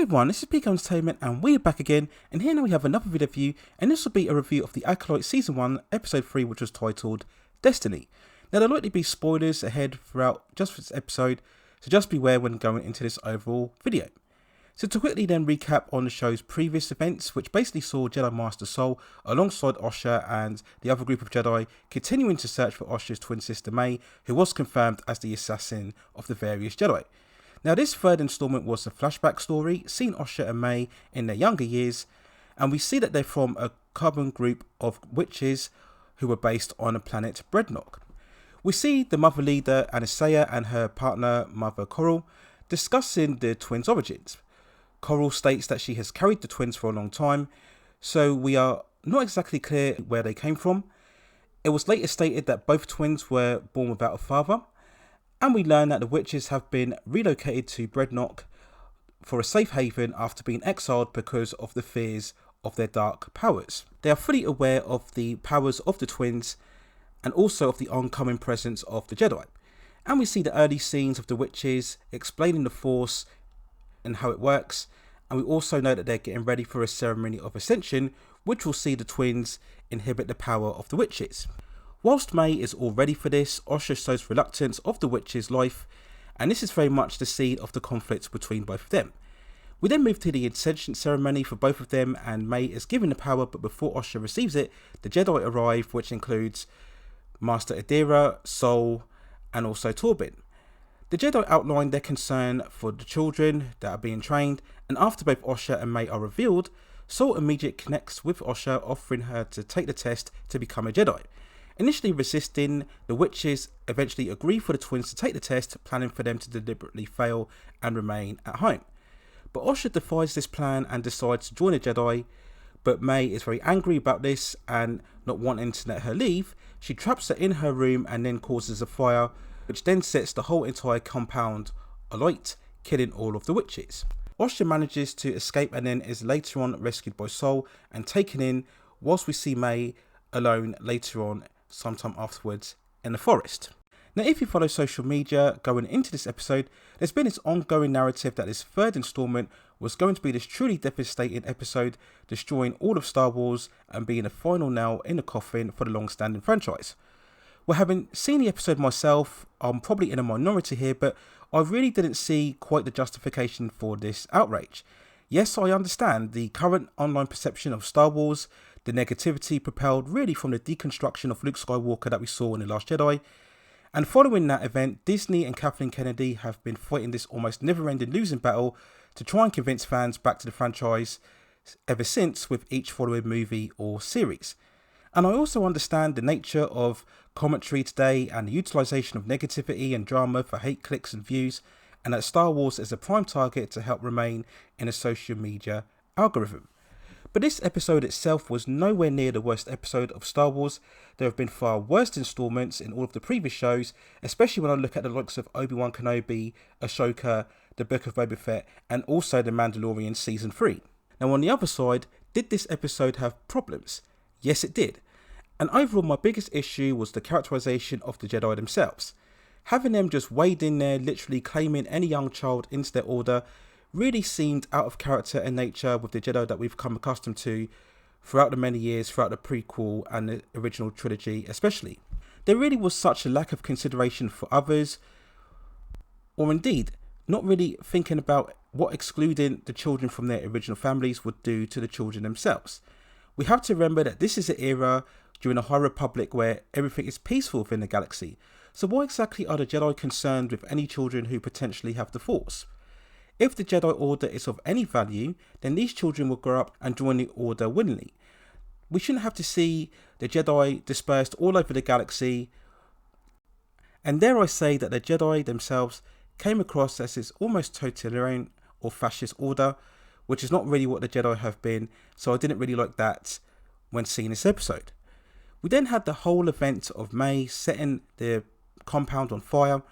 everyone, this is Peak Entertainment and we're back again, and here now we have another video for you, and this will be a review of the Acolyte Season 1 Episode 3, which was titled Destiny. Now there will likely be spoilers ahead throughout just for this episode, so just beware when going into this overall video. So to quickly then recap on the show's previous events, which basically saw Jedi Master Sol alongside Osha and the other group of Jedi continuing to search for Osha's twin sister Mae, who was confirmed as the assassin of the various Jedi. Now this third installment was a flashback story, seeing Osha and Mae in their younger years, and we see that they're from a coven group of witches who were based on the planet Breadnock. We see the mother leader Anastasia and her partner Mother Coral discussing the twins' origins. Coral states that she has carried the twins for a long time, so we are not exactly clear where they came from. It was later stated that both twins were born without a father, and we learn that the witches have been relocated to Breadnock for a safe haven after being exiled because of the fears of their dark powers. They are fully aware of the powers of the twins and also of the oncoming presence of the Jedi. And we see the early scenes of the witches explaining the Force and how it works, and we also know that they're getting ready for a ceremony of ascension, which will see the twins inhibit the power of the witches. Whilst Mae is all ready for this, Osha shows reluctance of the witch's life, and this is very much the seed of the conflict between both of them. We then move to the ascension ceremony for both of them, and Mae is given the power, but before Osha receives it, the Jedi arrive, which includes Master Adira, Sol, and also Torbin. The Jedi outline their concern for the children that are being trained, and after both Osha and Mae are revealed, Sol immediately connects with Osha, offering her to take the test to become a Jedi. Initially resisting, the witches eventually agree for the twins to take the test, planning for them to deliberately fail and remain at home. But Osha defies this plan and decides to join the Jedi, but Mae is very angry about this, and not wanting to let her leave, she traps her in her room and then causes a fire, which then sets the whole entire compound alight, killing all of the witches. Osha manages to escape and then is later on rescued by Sol and taken in, whilst we see Mae alone later on sometime afterwards in the forest. Now if you follow social media going into this episode, there's been this ongoing narrative that this third installment was going to be this truly devastating episode, destroying all of Star Wars and being a final nail in the coffin for the long-standing franchise. Well, having seen the episode myself, I'm probably in a minority here, but I really didn't see quite the justification for this outrage. Yes, I understand the current online perception of Star Wars, the negativity propelled really from the deconstruction of Luke Skywalker that we saw in The Last Jedi. And following that event, Disney and Kathleen Kennedy have been fighting this almost never-ending losing battle to try and convince fans back to the franchise ever since with each following movie or series. And I also understand the nature of commentary today and the utilisation of negativity and drama for hate clicks and views, and that Star Wars is a prime target to help remain in a social media algorithm. But this episode itself was nowhere near the worst episode of Star Wars. There have been far worse installments in all of the previous shows, especially when I look at the likes of Obi-Wan Kenobi, Ahsoka, The Book of Boba Fett, and also The Mandalorian Season 3. Now on the other side, did this episode have problems? Yes it did. And overall my biggest issue was the characterization of the Jedi themselves. Having them just wade in there, literally claiming any young child into their order, really seemed out of character and nature with the Jedi that we've come accustomed to throughout the many years, throughout the prequel and the original trilogy especially. There really was such a lack of consideration for others, or indeed not really thinking about what excluding the children from their original families would do to the children themselves. We have to remember that this is an era during the High Republic where everything is peaceful within the galaxy, so why exactly are the Jedi concerned with any children who potentially have the Force? If the Jedi Order is of any value, then these children will grow up and join the Order willingly. We shouldn't have to see the Jedi dispersed all over the galaxy, and dare I say that the Jedi themselves came across as this almost totalitarian or fascist order, which is not really what the Jedi have been, so I didn't really like that when seeing this episode. We then had the whole event of Mae setting the compound on fire,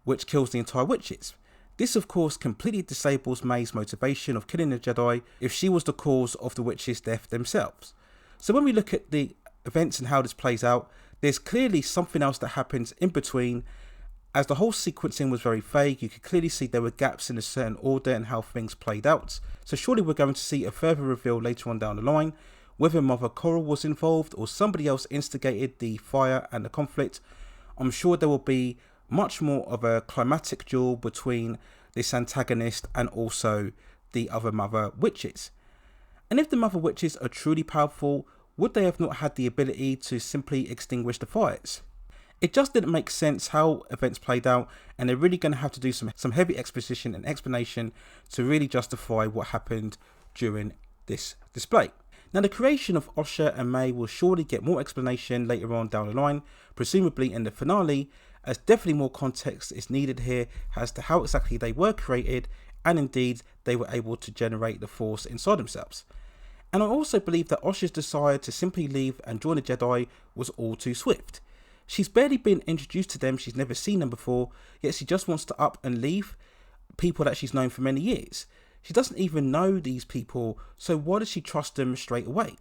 which kills the entire witches. This of course completely disables Mae's motivation of killing the Jedi if she was the cause of the witches' death themselves. So when we look at the events and how this plays out, there's clearly something else that happens in between, As the whole sequencing was very vague, you could clearly see there were gaps in a certain order and how things played out. So surely we're going to see a further reveal later on down the line, whether Mother Coral was involved or somebody else instigated the fire and the conflict. I'm sure there will be much more of a climatic duel between this antagonist and also the other Mother Witches. And if the Mother Witches are truly powerful, would they have not had the ability to simply extinguish the fires? It just didn't make sense how events played out, and they're really going to have to do some heavy exposition and explanation to really justify what happened during this display. Now, the creation of Osha and Mae will surely get more explanation later on down the line, presumably in the finale, as definitely more context is needed here as to how exactly they were created, and indeed they were able to generate the Force inside themselves. And I also believe that Osha's desire to simply leave and join the Jedi was all too swift. She's barely been introduced to them, she's never seen them before, yet she just wants to up and leave people that she's known for many years. She doesn't even know these people, so why does she trust them straight away?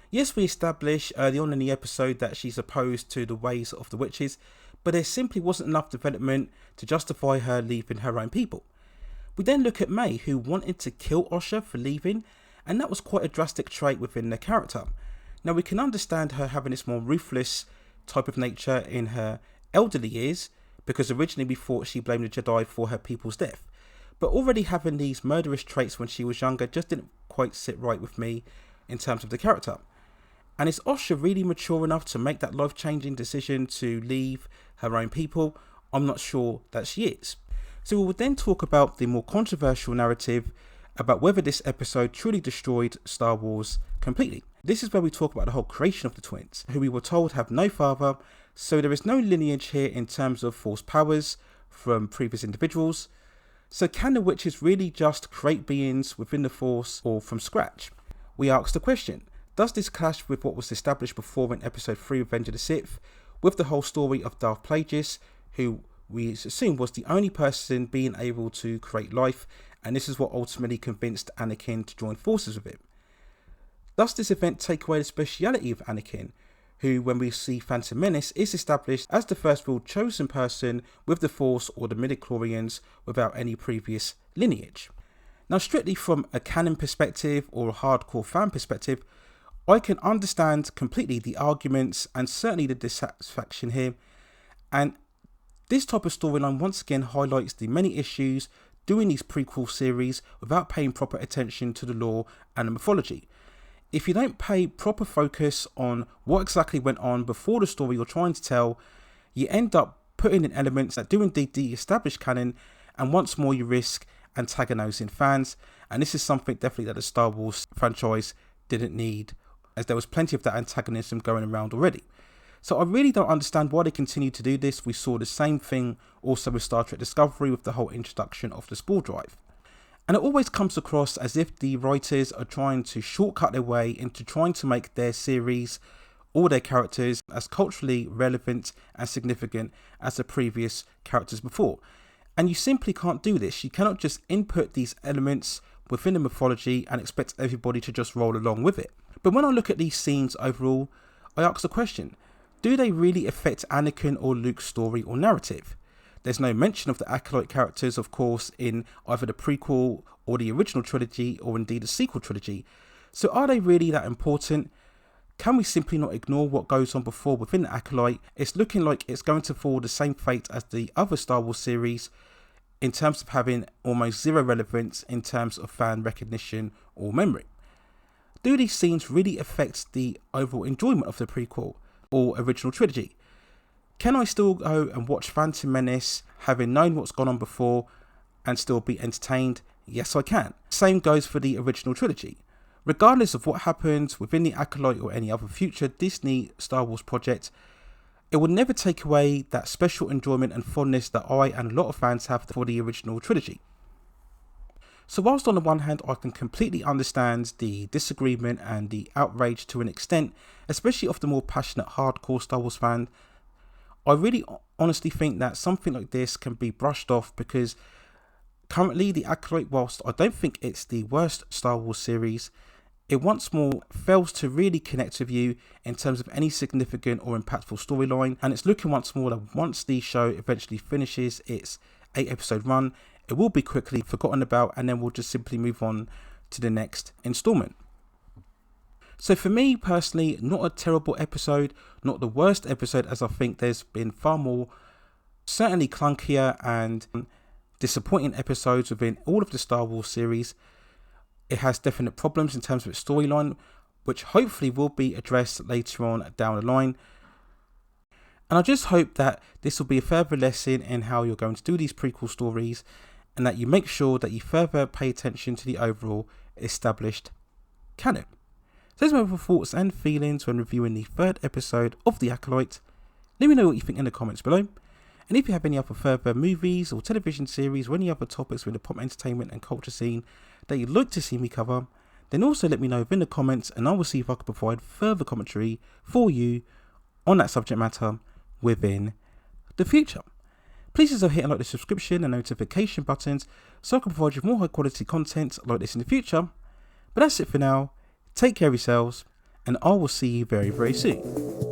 Yes, we establish early on in the episode that she's opposed to the ways of the witches, but there simply wasn't enough development to justify her leaving her own people. We then look at Mae, who wanted to kill Osha for leaving, and that was quite a drastic trait within the character. Now, we can understand her having this more ruthless type of nature in her elderly years, because originally we thought she blamed the Jedi for her people's death, but already having these murderous traits when she was younger just didn't quite sit right with me in terms of the character. And is Osha really mature enough to make that life-changing decision to leave her own people? I'm not sure that she is. So we will then talk about the more controversial narrative about whether this episode truly destroyed Star Wars completely. This is where we talk about the whole creation of the twins, who we were told have no father, so there is no lineage here in terms of Force powers from previous individuals. So can the witches really just create beings within the Force or from scratch? We ask the question, does this clash with what was established before in episode 3 of Revenge of the Sith, with the whole story of Darth Plagueis, who we assume was the only person being able to create life, and this is what ultimately convinced Anakin to join forces with him. Does this event take away the speciality of Anakin, who, when we see Phantom Menace, is established as the first real chosen person with the Force or the midichlorians without any previous lineage? Now, strictly from a canon perspective or a hardcore fan perspective, I can understand completely the arguments and certainly the dissatisfaction here, and this type of storyline once again highlights the many issues doing these prequel series without paying proper attention to the lore and the mythology. If you don't pay proper focus on what exactly went on before the story you're trying to tell, you end up putting in elements that do indeed de-establish canon, and once more you risk antagonizing fans, and this is something definitely that the Star Wars franchise didn't need, as there was plenty of that antagonism going around already. So I really don't understand why they continue to do this. We saw the same thing also with Star Trek Discovery with the whole introduction of the Spore Drive. And it always comes across as if the writers are trying to shortcut their way into trying to make their series or their characters as culturally relevant and significant as the previous characters before. And you simply can't do this. You cannot just input these elements within the mythology and expect everybody to just roll along with it. But when I look at these scenes overall, I ask the question, do they really affect Anakin or Luke's story or narrative? There's no mention of the Acolyte characters, of course, in either the prequel or the original trilogy or indeed the sequel trilogy. So are they really that important? Can we simply not ignore what goes on before within the Acolyte? It's looking like it's going to fall the same fate as the other Star Wars series in terms of having almost zero relevance in terms of fan recognition or memory. Do these scenes really affect the overall enjoyment of the prequel or original trilogy? Can I still go and watch Phantom Menace having known what's gone on before and still be entertained? Yes, I can. Same goes for the original trilogy. Regardless of what happens within the Acolyte or any other future Disney Star Wars project, it will never take away that special enjoyment and fondness that I and a lot of fans have for the original trilogy. So whilst on the one hand I can completely understand the disagreement and the outrage to an extent, especially of the more passionate hardcore Star Wars fan, I really honestly think that something like this can be brushed off, because currently the Acolyte, whilst I don't think it's the worst Star Wars series, it once more fails to really connect with you in terms of any significant or impactful storyline, and it's looking once more that once the show eventually finishes its 8-episode run, it will be quickly forgotten about, and then we'll just simply move on to the next installment. So for me personally, not a terrible episode, not the worst episode, as I think there's been far more certainly clunkier and disappointing episodes within all of the Star Wars series. It has definite problems in terms of its storyline, which hopefully will be addressed later on down the line. And I just hope that this will be a further lesson in how you're going to do these prequel stories, and that you make sure that you further pay attention to the overall established canon. So those are my overall thoughts and feelings when reviewing the 3rd episode of The Acolyte. Let me know what you think in the comments below. And if you have any other further movies or television series or any other topics within the pop entertainment and culture scene that you'd like to see me cover, then also let me know within the comments, and I will see if I can provide further commentary for you on that subject matter within the future. Please also hit and like the subscription and notification buttons so I can provide you with more high quality content like this in the future. But that's it for now. Take care of yourselves, and I will see you very, very soon.